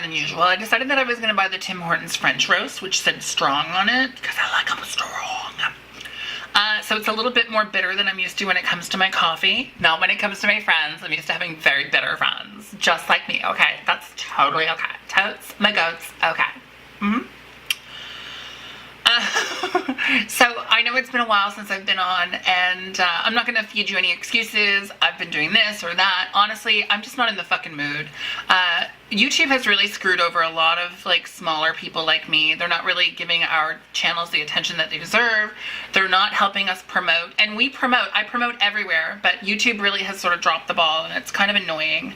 than usual. I decided that I was going to buy the Tim Hortons French roast, which said strong on it, because I like them strong. So it's a little bit more bitter than I'm used to when it comes to my coffee. Not when it comes to my friends. I'm used to having very bitter friends, just like me. Okay, that's totally okay. Totes, my goats, okay. So I know it's been a while since I've been on, and I'm not going to feed you any excuses. I've been doing this or that. Honestly, I'm just not in the fucking mood. YouTube has really screwed over a lot of like smaller people like me. They're not really giving our channels the attention that they deserve. They're not helping us promote, and I promote everywhere, but YouTube really has sort of dropped the ball, and it's kind of annoying.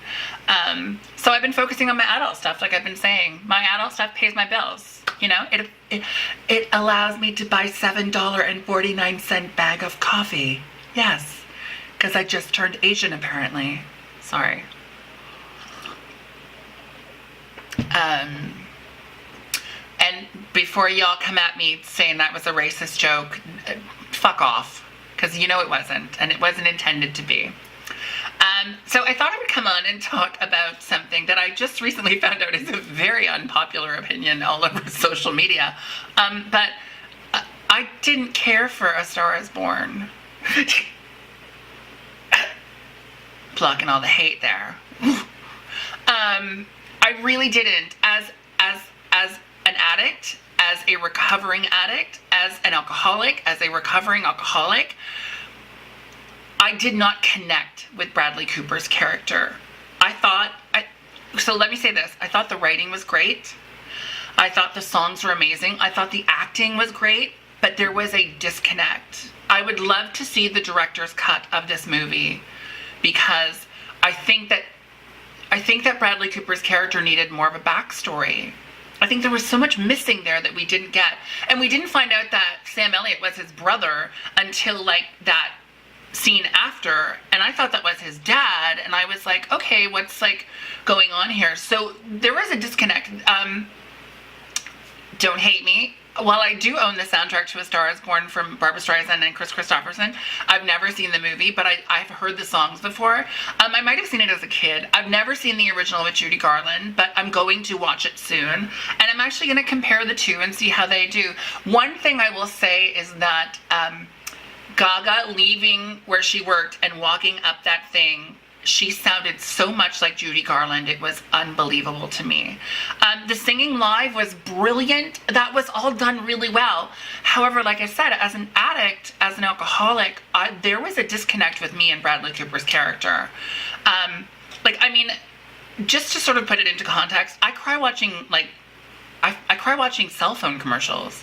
So I've been focusing on my adult stuff, like I've been saying. My adult stuff pays my bills. You know, it allows me to buy $7.49 bag of coffee. Yes, because I just turned Asian apparently. Sorry. And before y'all come at me saying that was a racist joke, fuck off, because you know it wasn't, and it wasn't intended to be. So I thought I would come on and talk about something that I just recently found out is a very unpopular opinion all over social media. But I didn't care for A Star Is Born. Blocking all the hate there. I really didn't. As an addict, as a recovering addict, as an alcoholic, as a recovering alcoholic, I did not connect with Bradley Cooper's character. So let me say this. I thought the writing was great. I thought the songs were amazing. I thought the acting was great, but there was a disconnect. I would love to see the director's cut of this movie, because I think that Bradley Cooper's character needed more of a backstory. I think there was so much missing there that we didn't get. And we didn't find out that Sam Elliott was his brother until like that scene after, and I thought that was his dad, and I was like, okay, what's like going on here? So there was a disconnect. Don't hate me. While I do own the soundtrack to A Star Is Born from Barbra Streisand and Chris Christopherson, I've never seen the movie, but I've heard the songs before. I might have seen it as a kid. I've never seen the original with Judy Garland, but I'm going to watch it soon, and I'm actually going to compare the two and see how they do. One thing I will say is that Gaga leaving where she worked and walking up that thing, she sounded so much like Judy Garland. It was unbelievable to me. The singing live was brilliant. That was all done really well. However, like I said, as an addict, as an alcoholic, there was a disconnect with me and Bradley Cooper's character. Just to sort of put it into context, I cry watching, I cry watching cell phone commercials.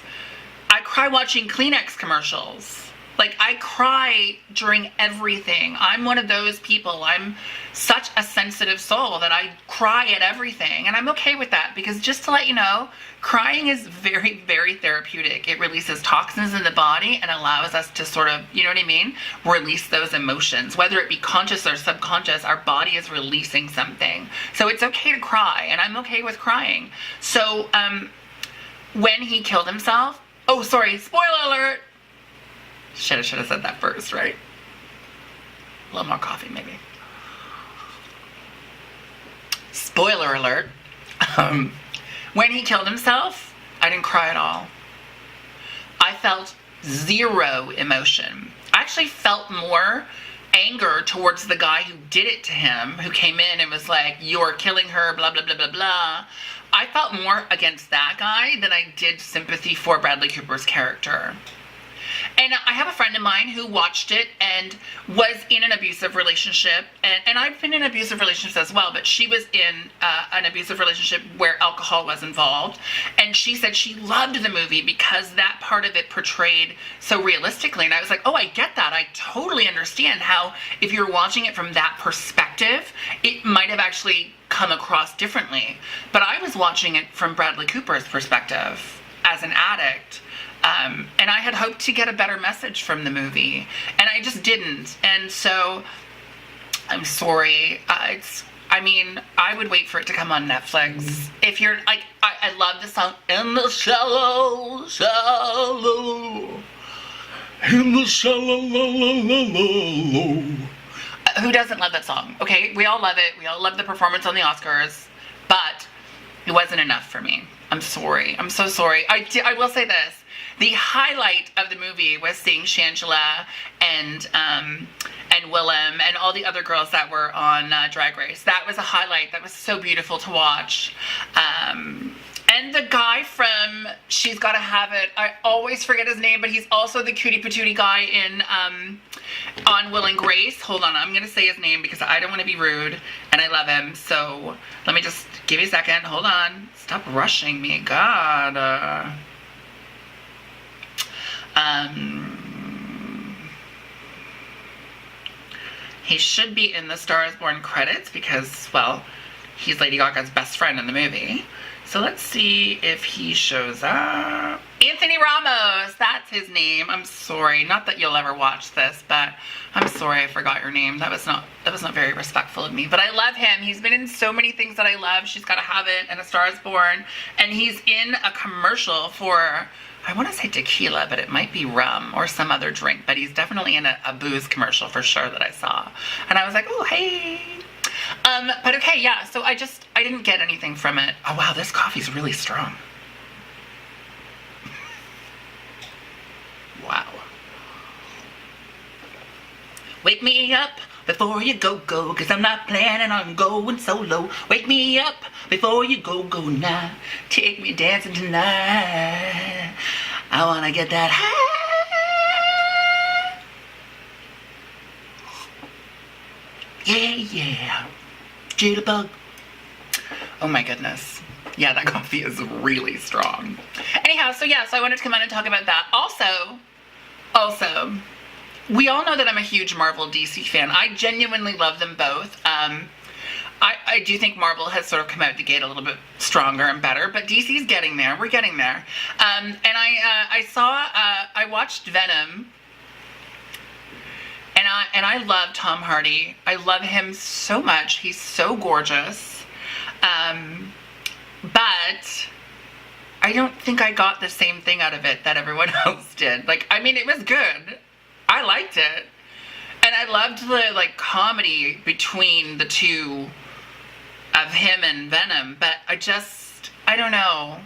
I cry watching Kleenex commercials. Like, I cry during everything. I'm one of those people. I'm such a sensitive soul that I cry at everything. And I'm okay with that, because just to let you know, crying is very, very therapeutic. It releases toxins in the body and allows us to sort of, you know what I mean? Release those emotions. Whether it be conscious or subconscious, our body is releasing something. So it's okay to cry, and I'm okay with crying. So, when he killed himself, oh, sorry, spoiler alert. Should have said that first, right? A little more coffee, maybe. Spoiler alert. When he killed himself, I didn't cry at all. I felt zero emotion. I actually felt more anger towards the guy who did it to him, who came in and was like, you're killing her, blah, blah, blah, blah, blah. I felt more against that guy than I did sympathy for Bradley Cooper's character. And I have a friend of mine who watched it and was in an abusive relationship. And I've been in abusive relationships as well, but she was in an abusive relationship where alcohol was involved. And she said she loved the movie because that part of it portrayed so realistically. And I was like, oh, I get that. I totally understand how, if you're watching it from that perspective, it might have actually come across differently. But I was watching it from Bradley Cooper's perspective as an addict. And I had hoped to get a better message from the movie, and I just didn't. And so I'm sorry. I would wait for it to come on Netflix. If you're like, I love the song, In the Shallow, Shallow, In the Shallow, Who doesn't love that song? Okay, we all love it. We all love the performance on the Oscars, but It wasn't enough for me. I'm sorry. I'm so sorry. I will say this. The highlight of the movie was seeing Shangela and Willem and all the other girls that were on Drag Race. That was a highlight. That was so beautiful to watch. And the guy from She's Gotta Have It, I always forget his name, but he's also the cutie patootie guy in on Will and Grace. Hold on, I'm gonna say his name because I don't want to be rude and I love him. So let me just give you a second. Hold on. Stop rushing me. God. He should be in the Star is Born credits because, well, he's Lady Gaga's best friend in the movie. So let's see if he shows up. Anthony Ramos, that's his name. I'm sorry, not that you'll ever watch this, but I'm sorry I forgot your name. That was not very respectful of me. But I love him. He's been in so many things that I love. She's Gotta Have It and A Star is Born. And he's in a commercial for, I want to say tequila, but it might be rum or some other drink. But he's definitely in a booze commercial for sure that I saw. And I was like, oh, hey. But okay, yeah, so I didn't get anything from it. Oh, wow, this coffee's really strong. Wow. Wake me up before you go, cause I'm not planning on going solo. Wake me up before you go now. Take me dancing tonight. I wanna get that high. Yeah. Jitterbug. Oh my goodness. Yeah, that coffee is really strong. Anyhow, so I wanted to come on and talk about that. Also, we all know that I'm a huge Marvel DC fan. I genuinely love them both. I do think Marvel has sort of come out the gate a little bit stronger and better, but DC's getting there. We're getting there. And I watched Venom. And I love Tom Hardy. I love him so much. He's so gorgeous. But I don't think I got the same thing out of it that everyone else did. Like, I mean, it was good. I liked it. And I loved the, like, comedy between the two of him and Venom. But I don't know.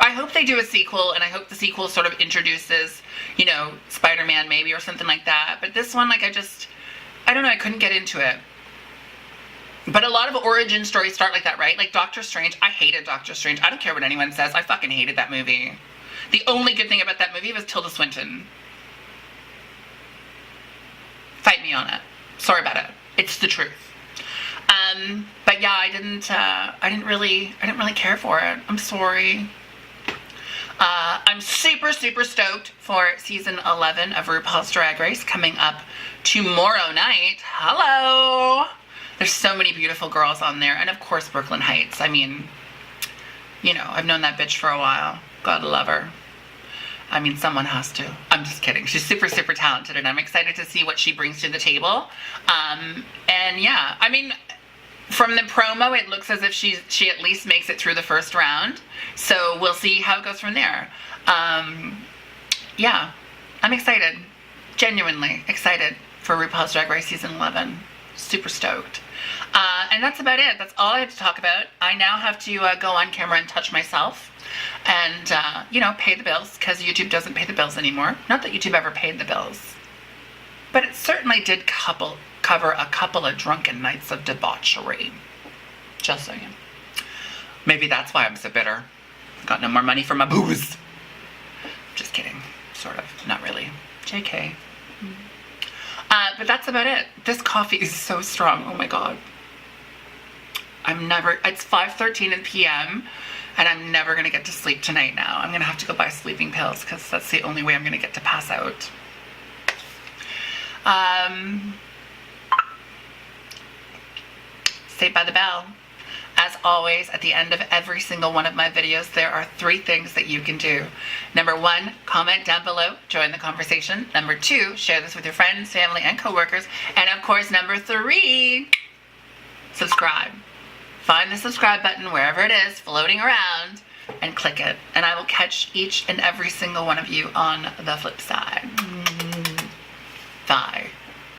I hope they do a sequel, and I hope the sequel sort of introduces, you know, Spider-Man maybe or something like that. But this one, like, I don't know, I couldn't get into it. But a lot of origin stories start like that, right? Like Doctor Strange. I hated Doctor Strange. I don't care what anyone says. I fucking hated that movie. The only good thing about that movie was Tilda Swinton. Fight me on it. Sorry about it. It's the truth. But yeah, I didn't really care for it. I'm sorry. I'm super stoked for season 11 of RuPaul's Drag Race coming up tomorrow night. Hello! There's so many beautiful girls on there. And of course, Brooklyn Heights. I mean, you know, I've known that bitch for a while. Gotta love her. I mean, someone has to. I'm just kidding. She's super talented, and I'm excited to see what she brings to the table. And yeah, I mean, from the promo, it looks as if she at least makes it through the first round. So we'll see how it goes from there. Yeah, I'm excited. Genuinely excited for RuPaul's Drag Race season 11. Super stoked. And that's about it. That's all I have to talk about. I now have to go on camera and touch myself and, you know, pay the bills, because YouTube doesn't pay the bills anymore. Not that YouTube ever paid the bills, but it certainly did cover a couple of drunken nights of debauchery. Just saying. Maybe that's why I'm so bitter. Got no more money for my booze. Just kidding. Sort of. Not really. JK. But that's about it. This coffee is so strong. Oh my god. It's 5:13 p.m. and I'm never going to get to sleep tonight now. I'm going to have to go buy sleeping pills because that's the only way I'm going to get to pass out. Saved by the Bell. As always, at the end of every single one of my videos, there are 3 things that you can do. Number 1, comment down below, join the conversation. Number 2, share this with your friends, family, and coworkers. And of course, number 3, subscribe. Find the subscribe button wherever it is floating around and click it. And I will catch each and every single one of you on the flip side.